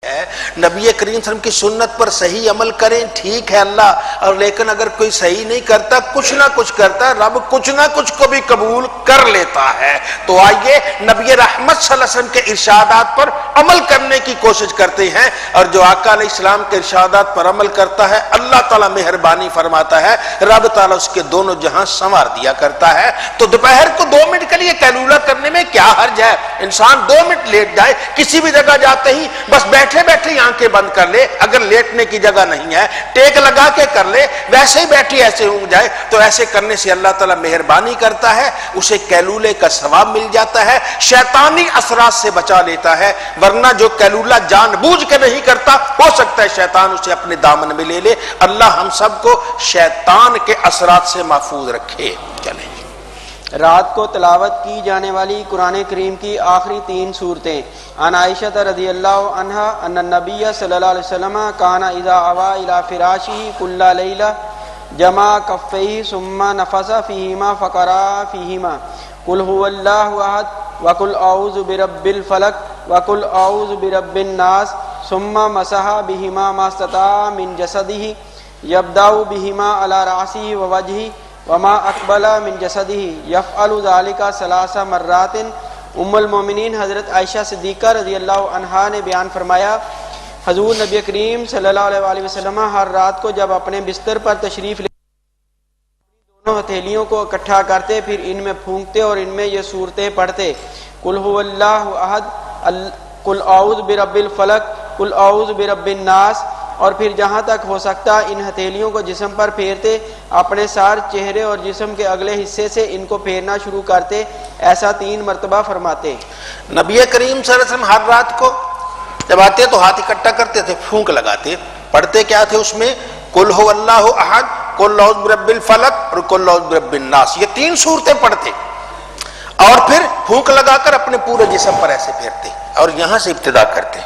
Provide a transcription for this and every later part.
ہے نبی کریم صلی اللہ علیہ وسلم کی سنت پر صحیح عمل کریں، ٹھیک ہے اللہ، اور لیکن اگر کوئی صحیح نہیں کرتا، کچھ نہ کچھ کرتا ہے، رب کچھ نہ کچھ کو بھی قبول کر لیتا ہے۔ تو آئیے نبی رحمت صلی اللہ علیہ وسلم کے ارشادات پر عمل کرنے کی کوشش کرتے ہیں، اور جو آقا علیہ السلام کے ارشادات پر عمل کرتا ہے اللہ تعالیٰ مہربانی فرماتا ہے، رب تعالیٰ اس کے دونوں جہاں سنوار دیا کرتا ہے۔ تو دوپہر کو 2 منٹ کے لیے قیلولہ کرنے میں کیا حرج ہے؟ انسان 2 منٹ لیٹ جائے، کسی بھی جگہ جاتے ہی بس بیٹھے بیٹھے آنکھیں بند کر لے، اگر لیٹنے کی جگہ نہیں ہے ٹیک لگا کے کر لے، ویسے ہی بیٹھی ایسے ہو جائے، تو ایسے کرنے سے اللہ تعالیٰ مہربانی کرتا ہے، اسے قیلولے کا ثواب مل جاتا ہے، شیطانی اثرات سے بچا لیتا ہے۔ ورنہ جو قیلولہ جان بوجھ کے نہیں کرتا، ہو سکتا ہے شیطان اسے اپنے دامن میں لے لے۔ اللہ ہم سب کو شیطان کے اثرات سے محفوظ رکھے۔ چلیں رات کو تلاوت کی جانے والی قرآن کریم کی آخری 3 سورتیں۔ عن عائشہ رضی اللہ عنہا ان النبی صلی اللہ علیہ وسلم کان اذا آوى الى فراشہ کل لیلہ جمع کفیہ ثم نفث فیہما فقرأ فیہما قل هو اللہ احد وقل اعوذ برب الفلق وقل اعوذ برب الناس ثم مسح بہما ما استطاع من جسدہ یبدأ بہما علی رأسہ ووجہہ وما اقبل من جسدہ یفعل ذلك 3 مرات۔ ام المومنین حضرت عائشہ صدیقہ رضی اللہ عنہا نے بیان فرمایا، حضور نبی کریم صلی اللہ علیہ وسلم ہر رات کو جب اپنے بستر پر تشریف لے دونوں ہتھیلیوں کو اکٹھا کرتے، پھر ان میں پھونکتے اور ان میں یہ سورتیں پڑھتے، قل هو اللہ احد، قل اعوذ برب الفلق، قل اعوذ برب الناس، اور پھر جہاں تک ہو سکتا ان ہتھیلیوں کو جسم پر پھیرتے، اپنے سار، چہرے اور جسم کے اگلے حصے سے ان کو پھیرنا شروع کرتے، ایسا 3 مرتبہ فرماتے۔ نبی کریم صلی اللہ علیہ وسلم ہر رات کو جب آتے تو ہاتھ اکٹھا کرتے تھے، پھونک لگاتے، پڑھتے کیا تھے اس میں؟ قل هو اللہ احد، قل اعوذ برب الفلق اور قل اعوذ برب الناس، یہ 3 سورتیں پڑھتے، اور پھر پھونک لگا کر اپنے پورے جسم پر ایسے پھیرتے، اور یہاں سے ابتدا کرتے،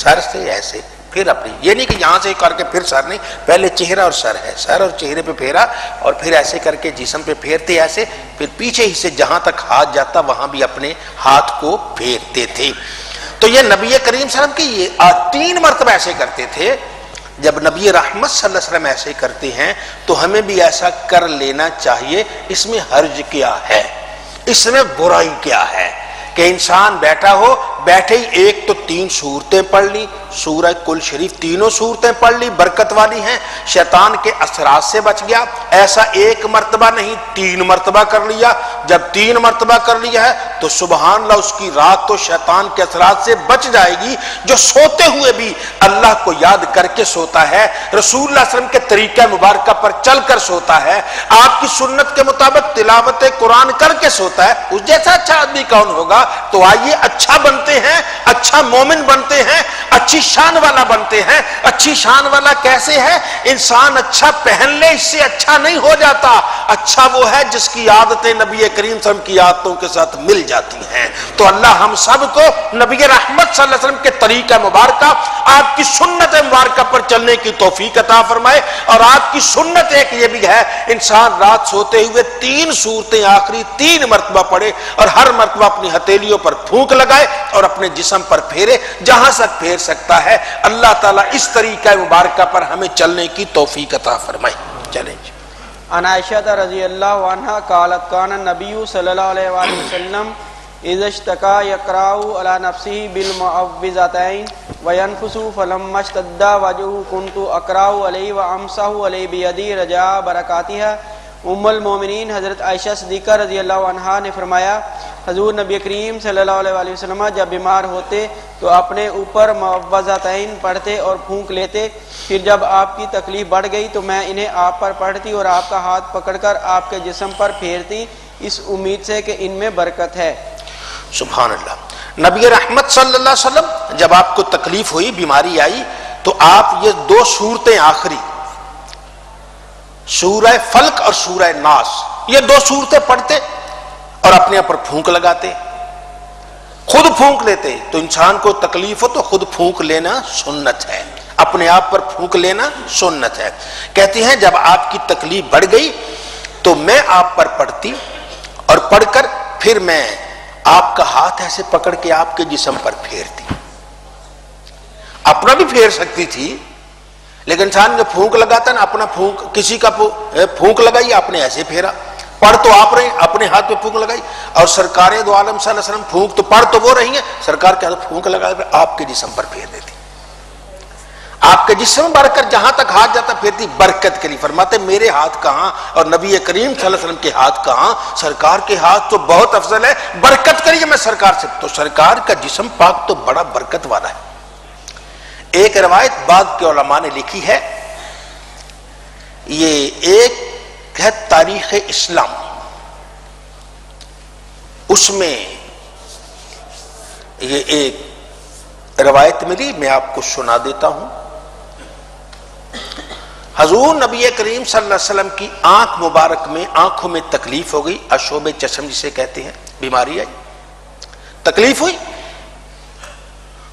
سر سے ایسے، پھر اپنی، یہ نہیں کہ یہاں سے کر کے پھر سر نہیں، پہلے چہرہ اور سر ہے، سر اور چہرے پہ پھیرا، اور پھر ایسے کر کے جسم پہ پھیرتے ایسے، پھر پیچھے ہی سے جہاں تک ہاتھ جاتا وہاں بھی اپنے ہاتھ کو پھیرتے تھے۔ تو یہ نبی کریم صلی اللہ علیہ وسلم کی یہ 3 مرتبہ ایسے کرتے تھے۔ جب نبی رحمت صلی اللہ علیہ وسلم ایسے کرتے ہیں تو ہمیں بھی ایسا کر لینا چاہیے۔ اس میں حرج کیا ہے؟ اس میں برائی کیا ہے کہ انسان بیٹھا ہو، بیٹھے ہی ایک تو 3 سورتیں پڑھ لی، سورہ کل شریف 3 سورتیں پڑھ لی، برکت والی ہیں، شیطان کے اثرات سے بچ گیا۔ ایسا 1 مرتبہ نہیں 3 مرتبہ کر لیا۔ جب 3 مرتبہ کر لیا ہے تو سبحان اللہ، اس کی رات تو شیطان کے اثرات سے بچ جائے گی۔ جو سوتے ہوئے بھی اللہ کو یاد کر کے سوتا ہے، رسول اللہ صلی اللہ علیہ وسلم کے طریقہ مبارکہ پر چل کر سوتا ہے، آپ کی سنت کے مطابق تلاوت قرآن کر کے سوتا ہے، اس جیسا اچھا آدمی کون ہوگا؟ تو آئیے اچھا بنتے ہیں، اچھا مومن بنتے ہیں، اچھی شان والا بنتے ہیں۔ اچھی شان والا کیسے ہے؟ انسان اچھا پہن لے اس سے اچھا نہیں ہو جاتا، اچھا وہ ہے جس کی عادتیں نبی کریم صلی اللہ علیہ وسلم کی عادتوں کے ساتھ مل جاتی ہیں۔ تو اللہ ہم سب کو نبی رحمت صلی اللہ علیہ وسلم کے طریقہ مبارکہ، آپ کی سنت مبارکہ پر چلنے کی توفیق عطا فرمائے۔ اور آپ کی سنت ایک یہ بھی ہے، انسان رات سوتے ہوئے 3 سورتیں آخری 3 مرتبہ پڑھے، اور ہر مرتبہ اپنی ہتھیلیوں پر پھونک لگائے اور اپنے جسم پر پھیرے، جہاں سے پھیر سکتا ہے۔ اللہ تعالیٰ اس طریقہ مبارکہ پر ہمیں چلنے کی توفیق عطا فرمائے۔ چلیں جی۔ عن عائشہ رضی اللہ عنہا قالت کان النبی صلی اللہ علیہ وآلہ وسلم اذا اشتکا یقرأ علی نفسہ بالمعوذتین وینفث فلما اشتد وجعہ کنت اقرأ علیہ وامسح علیہ بیدی رجاء برکاتہا۔ ام المومنین حضرت عائشہ صدیقہ رضی اللہ عنہا نے فرمایا، حضور نبی کریم صلی اللہ علیہ وسلم جب بیمار ہوتے تو اپنے اوپر معوذتین پڑھتے اور پھونک لیتے، پھر جب آپ کی تکلیف بڑھ گئی تو میں انہیں آپ پر پڑھتی اور آپ کا ہاتھ پکڑ کر آپ کے جسم پر پھیرتی، اس امید سے کہ ان میں برکت ہے۔ سبحان اللہ۔ نبی رحمت صلی اللہ علیہ وسلم جب آپ کو تکلیف ہوئی، بیماری آئی، تو آپ یہ 2 سورتیں آخری، سورہ فلق اور سورہ ناس، یہ 2 سورتیں پڑھتے اور اپنے پر پھونک لگاتے، خود پھونک لیتے۔ تو انسان کو تکلیف ہو تو خود پھونک لینا سنت ہے، اپنے آپ پر پھونک لینا سنت ہے۔ کہتے ہیں جب آپ کی تکلیف بڑھ گئی تو میں آپ پر پڑھتی، اور پڑھ کر پھر میں آپ کا ہاتھ ایسے پکڑ کے آپ کے جسم پر پھیرتی۔ اپنا بھی پھیر سکتی تھی، لیکن انسان جو پھونک لگاتا نا، اپنا پھونک، کسی کا پھونک لگائی، آپ نے ایسے پھیرا، پڑھ تو آپ رہے، اپنے ہاتھ پہ پھونک لگائی، اور سرکار دو عالم صلی اللہ علیہ وسلم پھونک تو پڑھ تو وہ رہی ہیں، سرکار کے ہاتھ پھونک لگا آپ کے جسم پر پھیر دیتی، آپ کے جسم بڑھ کر جہاں تک ہاتھ جاتا پھرتی، برکت کے لیے۔ فرماتے میرے ہاتھ کہاں اور نبی کریم صلی اللہ علیہ وسلم کے ہاتھ کہاں، سرکار کے ہاتھ تو بہت افضل ہے، برکت کے لیے میں سرکار سے، تو سرکار کا جسم پاک تو بڑا برکت والا ہے۔ ایک روایت بعض کے علماء نے لکھی ہے، یہ ایک ہے تاریخ اسلام، اس میں یہ ایک روایت ملی، میں آپ کو سنا دیتا ہوں۔ حضور نبی کریم صلی اللہ علیہ وسلم کی آنکھ مبارک میں، آنکھوں میں تکلیف ہو گئی، اشوب چشم جسے کہتے ہیں، بیماری آئی، تکلیف ہوئی،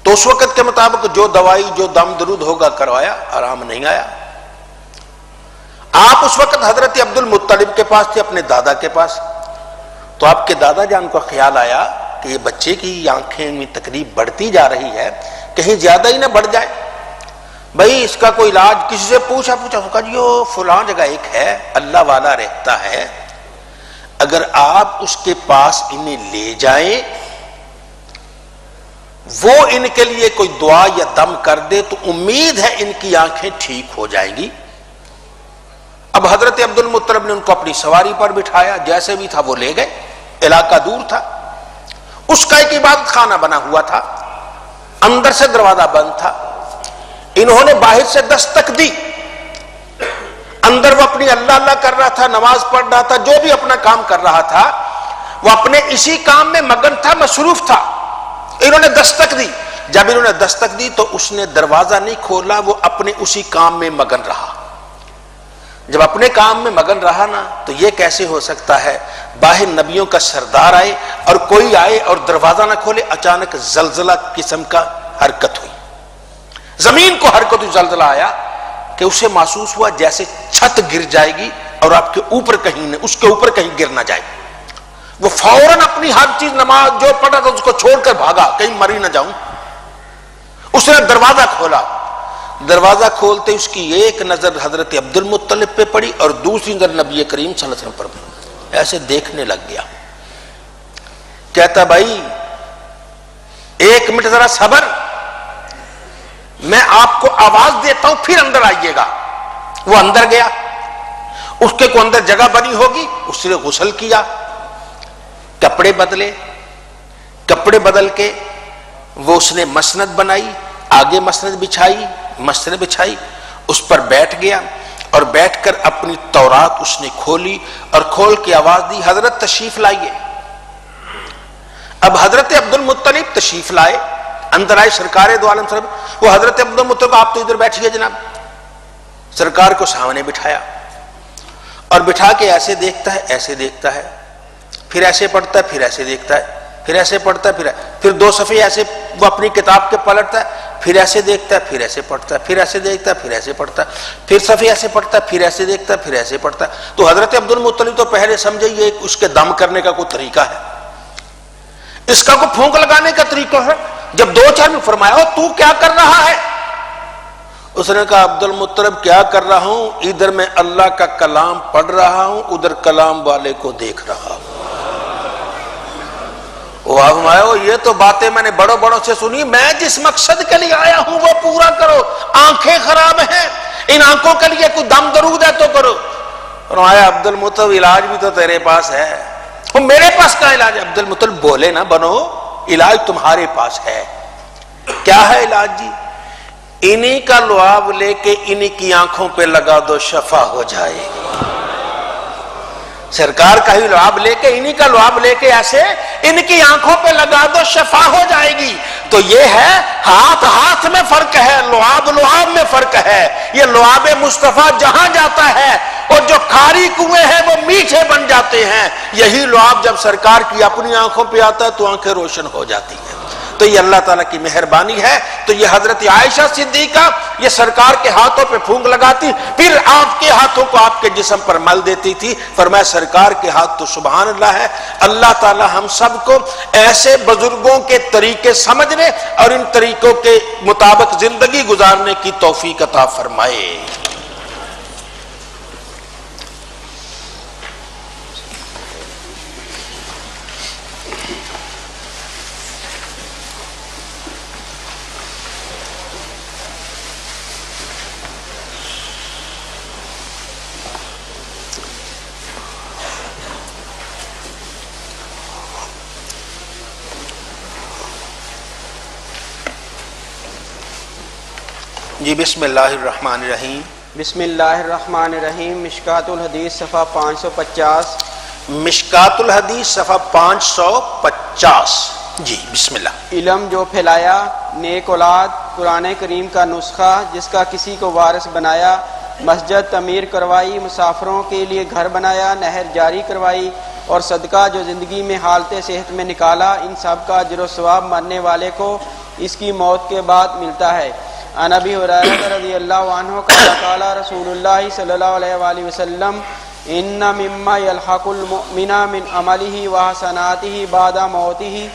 تو اس وقت کے مطابق جو دوائی، جو دم درود ہوگا کروایا، آرام نہیں آیا۔ آپ اس وقت حضرت عبد المطلب کے پاس تھے، اپنے دادا کے پاس، تو آپ کے دادا جان کو خیال آیا کہ یہ بچے کی آنکھیں میں تکلیف بڑھتی جا رہی ہے، کہیں زیادہ ہی نہ بڑھ جائے، بھائی اس کا کوئی علاج، کسی سے پوچھا کہا جی وہ فلاں جگہ ایک ہے، اللہ والا رہتا ہے، اگر آپ اس کے پاس انہیں لے جائیں، وہ ان کے لیے کوئی دعا یا دم کر دے تو امید ہے ان کی آنکھیں ٹھیک ہو جائیں گی۔ اب حضرت عبد المطلب نے ان کو اپنی سواری پر بٹھایا، جیسے بھی تھا وہ لے گئے، علاقہ دور تھا، اس کا ایک عبادت خانہ بنا ہوا تھا، اندر سے دروازہ بند تھا، انہوں نے باہر سے دستک دی، اندر وہ اپنی اللہ اللہ کر رہا تھا، نماز پڑھ رہا تھا، جو بھی اپنا کام کر رہا تھا وہ اپنے اسی کام میں مگن تھا، مصروف تھا، انہوں نے دستک دی، جب انہوں نے دستک دی تو اس نے دروازہ نہیں کھولا، وہ اپنے اسی کام میں مگن رہا۔ جب اپنے کام میں مگن رہا نا تو یہ کیسے ہو سکتا ہے باہر نبیوں کا سردار آئے اور کوئی آئے اور دروازہ نہ کھولے، اچانک زلزلہ قسم کا حرکت ہوئی، زمین کو حرکت ہوئی، زلزلہ آیا کہ اسے محسوس ہوا جیسے چھت گر جائے گی اور آپ کے اوپر کہیں، اس کے اوپر کہیں گر نہ جائے، وہ فوراً اپنی ہر چیز، نماز جو پڑھا تھا اس کو چھوڑ کر بھاگا، کہیں مری نہ جاؤں، اس نے دروازہ کھولا، دروازہ کھولتے اس کی ایک نظر حضرت عبد المطلب پہ پڑی اور دوسری نظر نبی کریم صلی اللہ علیہ وسلم پر پڑی، ایسے دیکھنے لگ گیا، کہتا بھائی ایک منٹ ذرا صبر، میں آپ کو آواز دیتا ہوں پھر اندر آئیے گا۔ وہ اندر گیا، اس کے کو اندر جگہ بنی ہوگی، اس نے غسل کیا، کپڑے بدلے، کپڑے بدل کے وہ اس نے مسند بنائی، آگے مسند بچھائی، اس پر بیٹھ گیا اور بیٹھ کر اپنی تورات اس نے کھولی اور کھول کے آواز دی، حضرت تشریف لائیے۔ اب حضرت عبد المطلب تشریف لائے، اندر آئے، سرکار دو عالم صاحب، وہ حضرت عبد المطلب آپ تو ادھر بیٹھیے جناب، سرکار کو سامنے بٹھایا اور بٹھا کے ایسے دیکھتا ہے، ایسے دیکھتا ہے، پھر ایسے پڑھتا ہے، پھر ایسے دیکھتا ہے، پھر ایسے پڑھتا ہے، پھر دو صفحے ایسے وہ اپنی کتاب کے پلٹتا ہے، پھر ایسے دیکھتا ہے، پھر ایسے پڑھتا ہے، پھر ایسے دیکھتا ہے، پھر ایسے پڑھتا ہے، پھر صفحے ایسے پڑھتا ہے، پھر ایسے دیکھتا ہے، پھر ایسے پڑھتا ہے۔ تو حضرت عبد المطلب تو پہلے سمجھے یہ اس کے دم کرنے کا کوئی طریقہ ہے، اس کا کوئی پھونک لگانے کا طریقہ ہے۔ جب دو چار میں فرمایا ہو تو کیا کر رہا ہے، اس نے کہا عبد المطلب کیا کر رہا ہوں، ادھر میں اللہ کا کلام پڑھ رہا ہوں، ادھر کلام والے کو دیکھ رہا ہوں۔ یہ تو باتیں میں نے بڑوں بڑوں سے سنی، میں جس مقصد کے لیے آیا ہوں وہ پورا کرو، آنکھیں خراب ہیں، ان آنکھوں کے لیے کوئی دم درود ہے تو کرو۔ فرمایا عبد المطلب علاج بھی تو تیرے پاس ہے، وہ میرے پاس کا علاج ہے۔ عبد المطلب بولے نہ بنو، علاج تمہارے پاس ہے۔ کیا ہے علاج جی؟ انہی کا لعاب لے کے انہی کی آنکھوں پہ لگا دو، شفا ہو جائے گی۔ سرکار کا ہی لعاب لے کے، انہی کا لعاب لے کے ایسے ان کی آنکھوں پہ لگا دو، شفا ہو جائے گی۔ تو یہ ہے ہاتھ میں فرق ہے، لعاب میں فرق ہے۔ یہ لعاب مصطفیٰ جہاں جاتا ہے اور جو کھاری کنویں ہیں وہ میٹھے بن جاتے ہیں، یہی لعاب جب سرکار کی اپنی آنکھوں پہ آتا ہے تو آنکھیں روشن ہو جاتی ہیں۔ تو یہ اللہ تعالیٰ کی مہربانی ہے. تو یہ حضرت عائشہ صدیقہ یہ سرکار کے ہاتھوں پہ پھونک لگاتی، پھر آپ کے ہاتھوں کو آپ کے جسم پر مل دیتی تھی. فرمایا سرکار کے ہاتھ تو سبحان اللہ ہے. اللہ تعالیٰ ہم سب کو ایسے بزرگوں کے طریقے سمجھنے اور ان طریقوں کے مطابق زندگی گزارنے کی توفیق عطا فرمائے. جی بسم اللہ الرحمن الرحیم. بسم اللہ الرحمن الرحیم. مشکات الحدیث صفحہ 550. مشکات الحدیث صفحہ 550. جی بسم اللہ. علم جو پھیلایا، نیک اولاد، قرآن کریم کا نسخہ جس کا کسی کو وارث بنایا، مسجد تعمیر کروائی، مسافروں کے لیے گھر بنایا، نہر جاری کروائی، اور صدقہ جو زندگی میں حالت صحت میں نکالا، ان سب کا اجر و ثواب مرنے والے کو اس کی موت کے بعد ملتا ہے. عن ابی ہریرہ رضی اللہ عنہ قال رسول اللہ صلی اللہ علیہ وآلہ وسلم ان مما یلحق المؤمن من عمله وحسناته بعد موته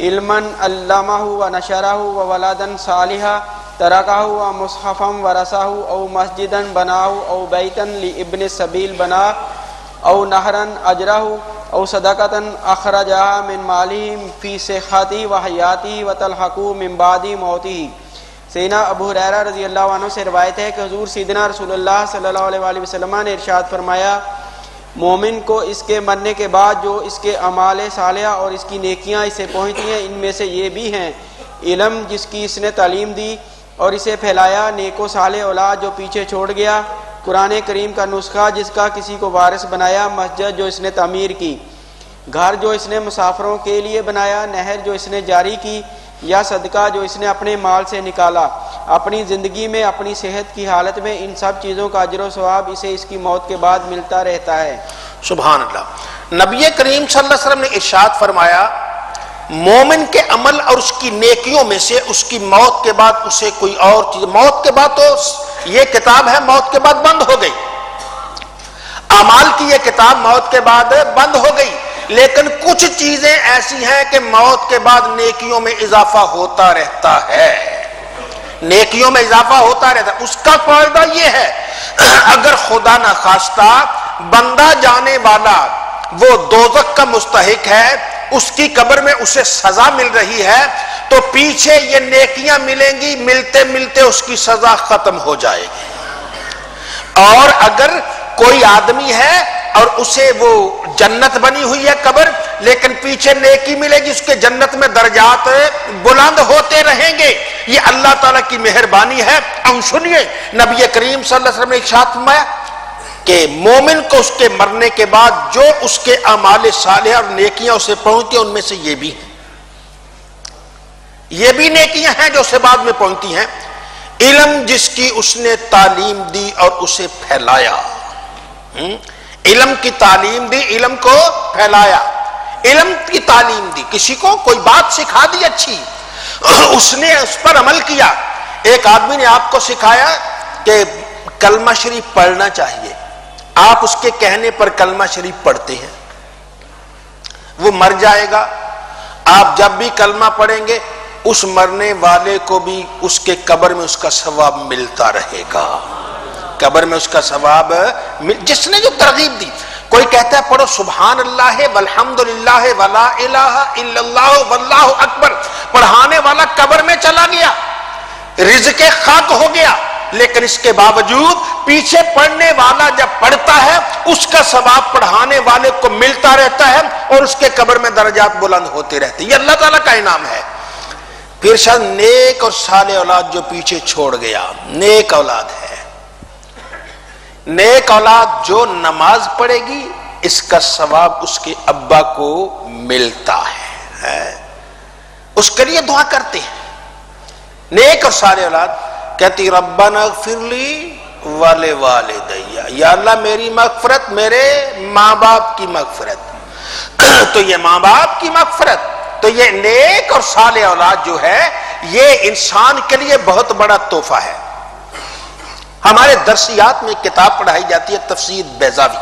علما علمه ونشره وولدا صالحا تركه ومصحفا ورثه او مسجدا بناه او بیتا لابن السبیل بناه او نهرا اجره او صدقة اخرجها من ماله في صحته وحياته وتلحقه من بعد موته. سیدنا ابو ہریرہ رضی اللہ عنہ سے روایت ہے کہ حضور سیدنا رسول اللہ صلی اللہ علیہ وآلہ وسلم نے ارشاد فرمایا، مومن کو اس کے مرنے کے بعد جو اس کے اعمال صالحہ اور اس کی نیکیاں اسے پہنچتی ہیں، ان میں سے یہ بھی ہیں: علم جس کی اس نے تعلیم دی اور اسے پھیلایا، نیک و صالح اولاد جو پیچھے چھوڑ گیا، قرآن کریم کا نسخہ جس کا کسی کو وارث بنایا، مسجد جو اس نے تعمیر کی، گھر جو اس نے مسافروں کے لیے بنایا، نہر جو اس نے جاری کی، یا صدقہ جو اس نے اپنے مال سے نکالا. اپنی زندگی میں اپنی صحت کی حالت میں ان سب چیزوں کا اجر و ثواب اسے اس کی موت کے بعد ملتا رہتا ہے. سبحان اللہ. نبی کریم صلی اللہ علیہ وسلم نے ارشاد فرمایا، مومن کے عمل اور اس کی نیکیوں میں سے اس کی موت کے بعد اسے کوئی اور چیز، موت کے بعد تو یہ کتاب ہے موت کے بعد بند ہو گئی، اعمال کی یہ کتاب موت کے بعد بند ہو گئی، لیکن کچھ چیزیں ایسی ہیں کہ موت کے بعد نیکیوں میں اضافہ ہوتا رہتا ہے، نیکیوں میں اضافہ ہوتا رہتا ہے. اس کا فائدہ یہ ہے، اگر خدا نہ خواستہ بندہ جانے والا وہ دوزخ کا مستحق ہے، اس کی قبر میں اسے سزا مل رہی ہے، تو پیچھے یہ نیکیاں ملیں گی، ملتے ملتے اس کی سزا ختم ہو جائے گی. اور اگر کوئی آدمی ہے اور اسے وہ جنت بنی ہوئی ہے قبر، لیکن پیچھے نیکی ملے گی، اس کے جنت میں درجات بلند ہوتے رہیں گے. یہ اللہ تعالیٰ کی مہربانی ہے. اب سنیے، نبی کریم صلی اللہ علیہ وسلم نے ارشاد فرمایا کہ مومن کو اس کے مرنے کے بعد جو اس کے اعمال صالحہ اور نیکیاں اسے پہنچتی ہیں، ان میں سے یہ بھی نیکیاں ہیں جو اسے بعد میں پہنچتی ہیں. علم جس کی اس نے تعلیم دی اور اسے پھیلایا، علم کی تعلیم دی، علم کو پھیلایا، علم کی تعلیم دی، کسی کو کوئی بات سکھا دی اچھی، اس نے اس پر عمل کیا. ایک آدمی نے آپ کو سکھایا کہ کلمہ شریف پڑھنا چاہیے، آپ اس کے کہنے پر کلمہ شریف پڑھتے ہیں، وہ مر جائے گا، آپ جب بھی کلمہ پڑھیں گے اس مرنے والے کو بھی اس کے قبر میں اس کا ثواب ملتا رہے گا، قبر میں اس کا ثواب جس نے جو ترغیب دی. کوئی کہتا ہے پڑھو سبحان اللہ والحمدللہ ولا الہ الا اللہ واللہ اکبر، پڑھانے والا قبر میں چلا گیا، رزق خاک ہو گیا، لیکن اس کے باوجود پیچھے پڑھنے والا جب پڑھتا ہے اس کا ثواب پڑھانے والے کو ملتا رہتا ہے اور اس کے قبر میں درجات بلند ہوتے رہتے ہیں. یہ اللہ تعالیٰ کا انعام ہے. پھر شاید نیک اور صالح اولاد جو پیچھے چھوڑ گیا، نیک اولاد ہے، نیک اولاد جو نماز پڑھے گی اس کا ثواب اس کے ابا کو ملتا ہے، اس کے لیے دعا کرتے ہیں. نیک اور صالح اولاد کہتی ربنا اغفر لی ولوالدی، یا اللہ میری مغفرت، میرے ماں باپ کی مغفرت. تو یہ ماں باپ کی مغفرت، تو یہ نیک اور صالح اولاد جو ہے یہ انسان کے لیے بہت بڑا تحفہ ہے. ہمارے درسیات میں ایک کتاب پڑھائی جاتی ہے تفسیر بیضاوی.